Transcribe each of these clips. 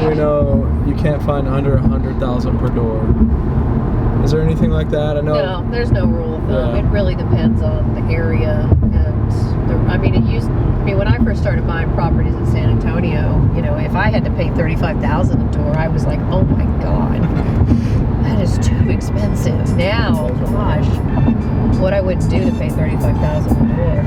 we know you can't find under 100,000 per door. Is there anything like that? I know. No, there's no rule of thumb. Yeah. It really depends on the area, and when I first started buying properties in San Antonio, if I had to pay $35,000 a door, I was like, oh my god, that is too expensive. Now, gosh, what I wouldn't do to pay $35,000 a door.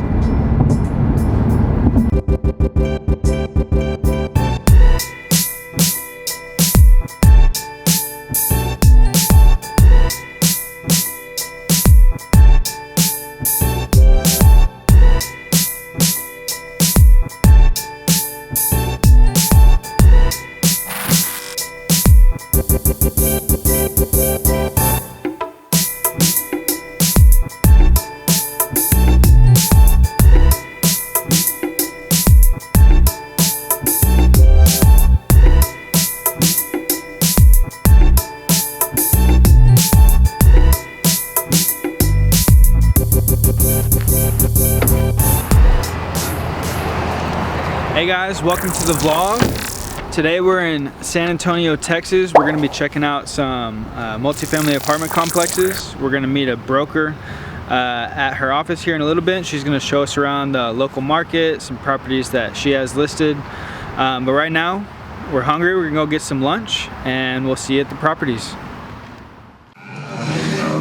Hey guys, welcome to the vlog. Today we're in San Antonio, Texas. We're gonna be checking out some multifamily apartment complexes. We're gonna meet a broker at her office here in a little bit. She's gonna show us around the local market, some properties that she has listed. But right now, we're hungry. We're gonna go get some lunch and we'll see you at the properties.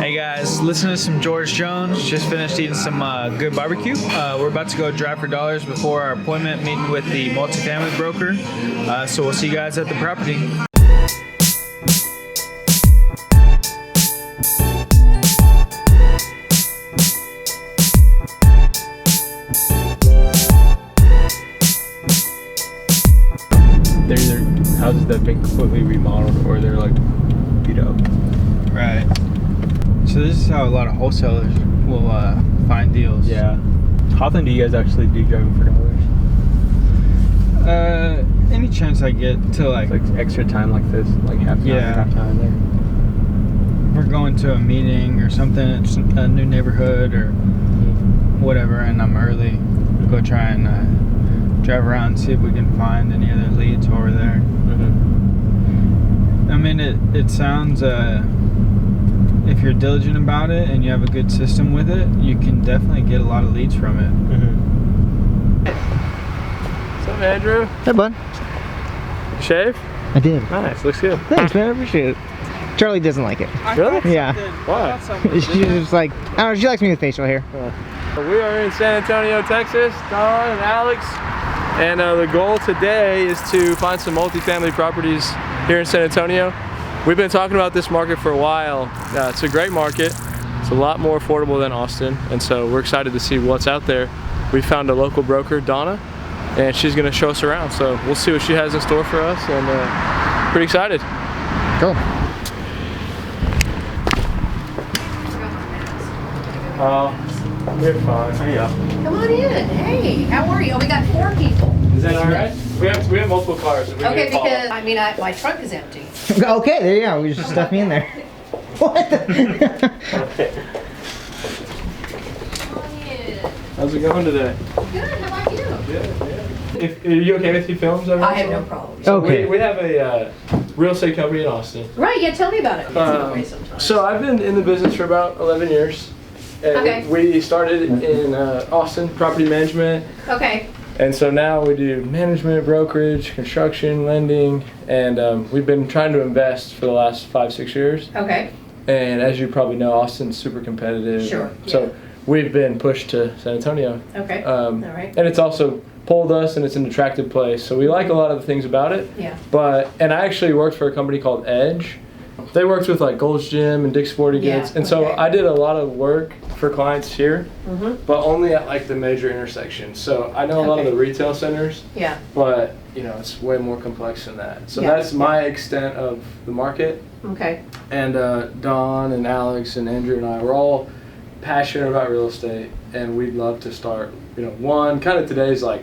Hey guys, listen to some George Jones. Just finished eating some good barbecue. We're about to go drive for dollars before our appointment meeting with the multifamily broker. So we'll see you guys at the property. They're either houses that have been completely remodeled or they're like beat up. Right. So this is how a lot of wholesalers will find deals. Yeah. How often do you guys actually do driving for dollars? Any chance I get to like extra time like this, like half time there. We're going to a meeting or something, it's a new neighborhood or whatever, and I'm early. We'll go try and drive around and see if we can find any other leads over there. I mean, it sounds, if you're diligent about it and you have a good system with it, you can definitely get a lot of leads from it. What's up, Andrew? Hey, bud. Shave? I did. Nice, looks good. Thanks, man. I appreciate it. Charlie doesn't like it. Really? Yeah. Why? She's just like, I don't know, she likes me with facial hair. We are in San Antonio, Texas, Don and Alex, and the goal today is to find some multifamily properties here in San Antonio. We've been talking about this market for a while. It's a great market. It's a lot more affordable than Austin, and so we're excited to see what's out there. We found a local broker, Donna, and she's gonna show us around. So we'll see what she has in store for us, and pretty excited. Cool. We're fine. Yeah. Come on in. Hey, how are you? Oh, we got 4 people. Is that all right? We have multiple cars. So Okay, because my trunk is empty. Okay, there you go. We just stuff me in there. What? Okay. How's it going today? Good. How about you? Good. Are you okay with your films? I have no problem. Okay. We have a real estate company in Austin. Right. Yeah. Tell me about it. So I've been in the business for about 11 years. And Okay. we started in Austin, property management. Okay. And so now we do management, brokerage, construction, lending, and we've been trying to invest for the last 5-6 years. Okay. And as you probably know, Austin's super competitive. Sure. So we've been pushed to San Antonio. Okay. All right. And it's also pulled us, and it's an attractive place. So we like a lot of the things about it. Yeah. And I actually worked for a company called Edge. They worked with like Gold's Gym and Dick's Sporting Goods. Yeah, And so okay. I did a lot of work for clients here, Mm-hmm. but only at like the major intersections. So I know a lot of Okay. the retail centers, Yeah. but it's way more complex than that. So Yeah. that's my extent of the market. Okay. And Don and Alex and Andrew and I, we're all passionate about real estate, and we'd love to start, one, kind of today's like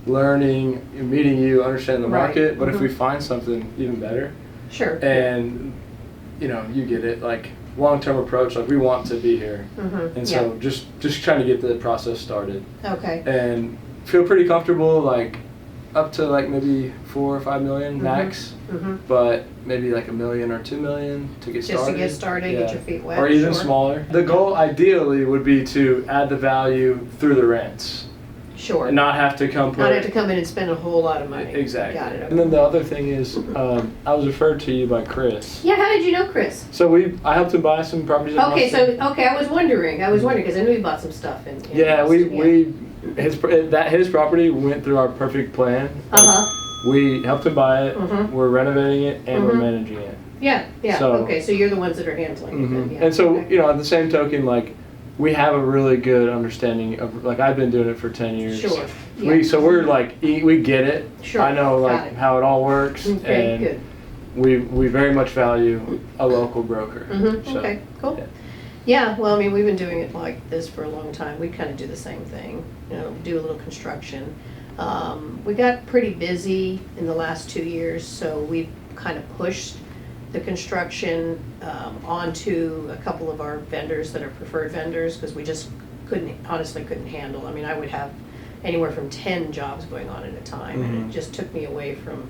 learning, meeting you, understanding the Right. market, but if we Mhm. find something even better, Sure. and you get it, like long-term approach, like we want to be here. Mm-hmm. And so just trying to get the process started Okay. and feel pretty comfortable, like up to like maybe 4 or 5 million max, but maybe like $1 million or $2 million to get started. Just to get started, get your feet wet. Or even smaller. The goal ideally would be to add the value through the rents. Sure. And not have to come Not have to come in and spend a whole lot of money. Exactly. Got it. And then the other thing is, I was referred to you by Chris. Yeah, how did you know Chris? So I helped him buy some properties. Okay, I was wondering because I knew he bought some stuff in Yeah, Boston, his property went through our perfect plan. We helped him buy it. We're renovating it and we're managing it. Yeah. So, okay, so you're the ones that are handling it. Then, yeah. And so at the same token, like, we have a really good understanding of, like, I've been doing it for 10 years. Sure. Yeah. We're like, we get it. Sure. I know like how it all works. Okay, and good. We very much value a local broker. So, okay, cool. Yeah, well, I mean, we've been doing it like this for a long time. We kind of do the same thing, do a little construction. We got pretty busy in the last 2 years, so we've kind of pushed the construction onto a couple of our vendors that are preferred vendors because we just honestly couldn't handle. I mean, I would have anywhere from 10 jobs going on at a time, and it just took me away from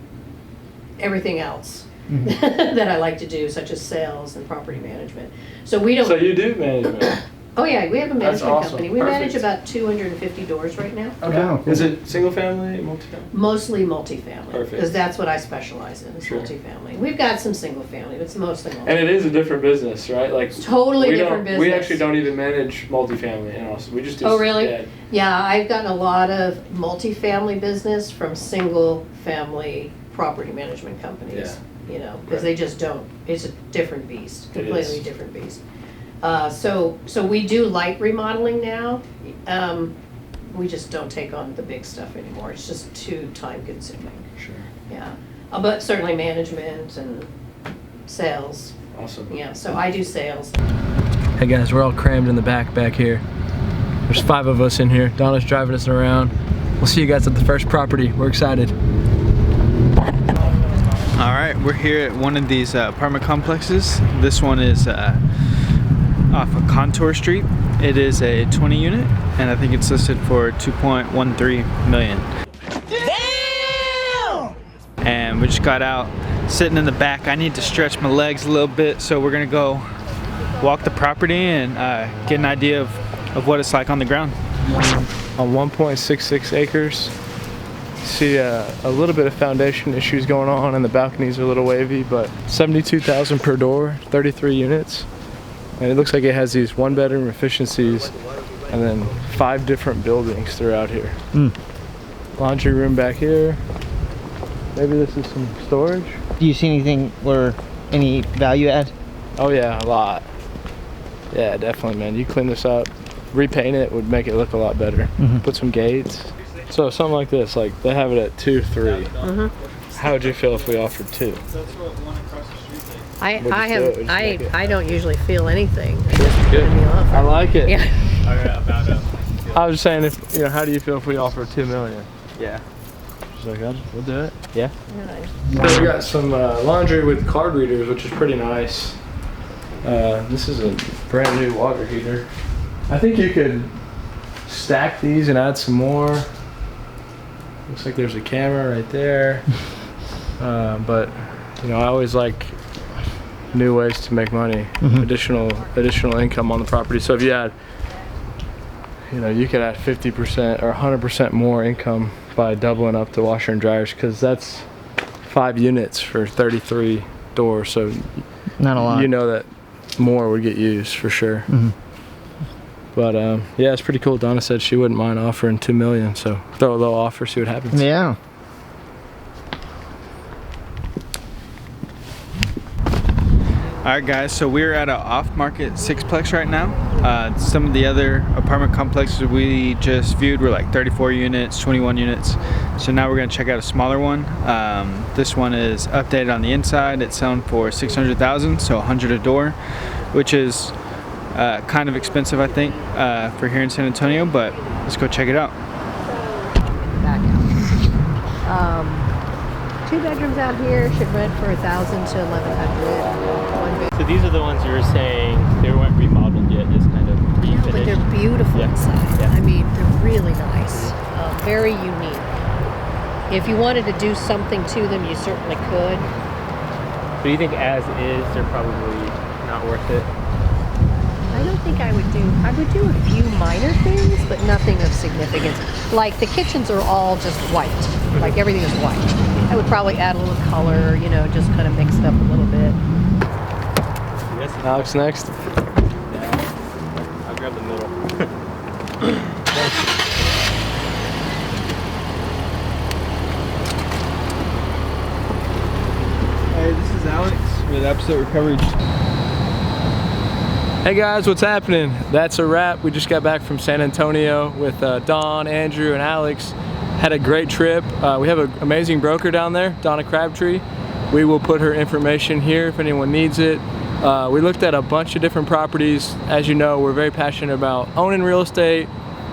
everything else that I like to do, such as sales and property management. So we don't. So you do management? Oh yeah, we have a management awesome. company. We manage about 250 doors right now. Okay. Wow, cool. Is it single family, multifamily? Mostly multifamily. Perfect. Because that's what I specialize in, is Sure. multifamily. We've got some single family, but it's mostly multifamily. And it is a different business, right? Like, Totally different business. We actually don't even manage multifamily in Austin. We just do. Oh, really? Yeah. Yeah, I've gotten a lot of multifamily business from single family property management companies. Because they just don't. It's a different beast, completely different beast. So we do light remodeling now. We just don't take on the big stuff anymore. It's just too time consuming. Sure. Yeah, but certainly management and sales. Awesome. Yeah, so I do sales. Hey guys, we're all crammed in the back here. There's 5 of us in here. Donna's driving us around. We'll see you guys at the first property. We're excited. All right, we're here at one of these apartment complexes. This one is off of Contour Street. It is a 20 unit, and I think it's listed for $2.13 million. Damn! And we just got out, sitting in the back. I need to stretch my legs a little bit, so we're gonna go walk the property and get an idea of what it's like on the ground. On 1.66 acres. See a little bit of foundation issues going on, and the balconies are a little wavy, but $72,000 per door, 33 units. And it looks like it has these 1-bedroom efficiencies and then 5 different buildings throughout here. Laundry room back here. Maybe this is some storage. Do you see anything or any value add? Oh yeah, a lot. Yeah, definitely, man. You clean this up, repaint it would make it look a lot better. Put some gates. So something like this, like they have it at 2-3. How would you feel if we offered 2? I don't usually feel anything. Good. I like it. Yeah. I was just saying, if how do you feel if we offer $2 million? Yeah. She's like, we'll do it. Yeah. Nice. So we got some laundry with card readers, which is pretty nice. This is a brand new water heater. I think you could stack these and add some more. Looks like there's a camera right there. But I always like new ways to make money, additional income on the property. So if you add, you could add 50% or 100% more income by doubling up the washer and dryers, because that's 5 units for 33 doors. So Not a lot. that more would get used for sure. But yeah, it's pretty cool. Donna said she wouldn't mind offering $2 million, so throw a low offer, see what happens. Yeah. All right, guys, so we're at an off-market sixplex right now. Some of the other apartment complexes we just viewed were like 34 units, 21 units. So now we're gonna check out a smaller one. This one is updated on the inside. It's selling for $600,000, so $100 a door, which is kind of expensive, I think, for here in San Antonio, but let's go check it out. Back out. 2 bedrooms out here should rent for $1,000 to $1,100. So these are the ones you were saying they weren't remodeled yet, just kind of refinished. But they're beautiful Yeah. inside. Yeah. I mean, they're really nice. Very unique. If you wanted to do something to them, you certainly could. So you think as is, they're probably not worth it? I don't think I would do a few minor things, but nothing of significance. Like the kitchens are all just white. Like everything is white. I would probably add a little color, you know, just kind of mix it up a little bit. Alex next. I'll grab the middle. Hey, this is Alex with Episode Recovery. Hey guys, what's happening? That's a wrap. We just got back from San Antonio with Don, Andrew, and Alex. Had a great trip. We have an amazing broker down there, Donna Crabtree. We will put her information here if anyone needs it. We looked at a bunch of different properties. As you know, we're very passionate about owning real estate,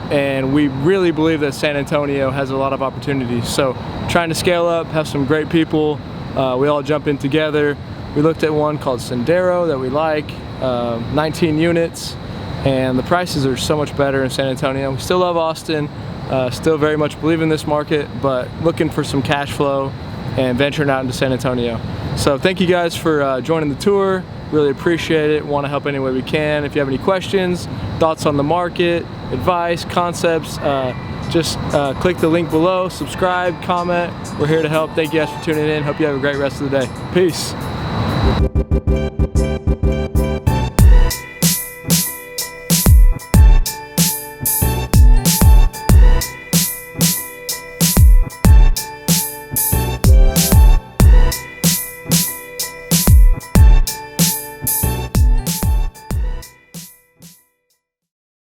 and we really believe that San Antonio has a lot of opportunities. So trying to scale up, have some great people. We all jump in together. We looked at one called Sendero that we like, 19 units, and the prices are so much better in San Antonio. We still love Austin, still very much believe in this market, but looking for some cash flow and venturing out into San Antonio. So thank you guys for joining the tour. Really appreciate it. Want to help any way we can. If you have any questions, thoughts on the market, advice, concepts, just click the link below, subscribe, comment. We're here to help. Thank you guys for tuning in. Hope you have a great rest of the day. Peace.